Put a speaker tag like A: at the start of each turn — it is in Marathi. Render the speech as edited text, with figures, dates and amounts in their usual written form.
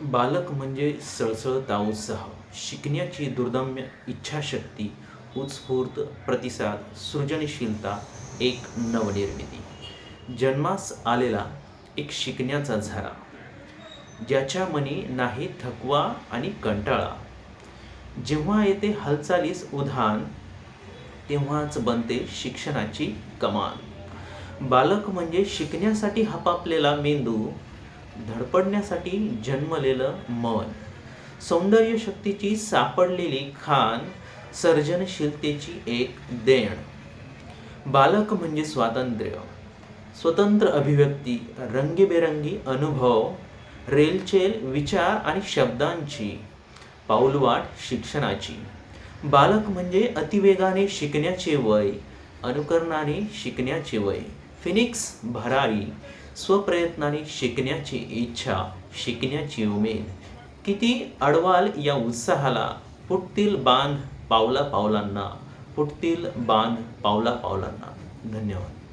A: बालक म्हणजे सळसळता उत्साह, शिकण्याची दुर्दम्य इच्छाशक्ती, उत्स्फूर्त प्रतिसाद, सृजनशीलता, एक नवनिर्मिती. जन्मास आलेला एक शिकण्याचा झरा, ज्याच्या मनी नाही थकवा आणि कंटाळा. जेव्हा येते हालचालीस उधाण, तेव्हाच बनते शिक्षणाची कमान. बालक म्हणजे शिकण्यासाठी हपापलेला मेंदू, धडपडण्यासाठी जन्मलेलं मन, सौंदर्य शक्तीची सापडलेली खाण, सर्जनशीलतेची एक देण. बालक म्हणजे स्वातंत्र्य, स्वतंत्र अभिव्यक्ती, रंगीबेरंगी अनुभव, रेलचेल विचार आणि शब्दांची पाऊलवाट शिक्षणाची. बालक म्हणजे अतिवेगाने शिकण्याचे वय, अनुकरणाने शिकण्याचे वय, फिनिक्स भरारी, स्वप्रयत्नाने शिकण्याची इच्छा, शिकण्याची उमेद. किती अडवाल या उत्साहाला, फुटतील बांध पावला पावलांना, फुटतील बांध पावला पावलांना. धन्यवाद.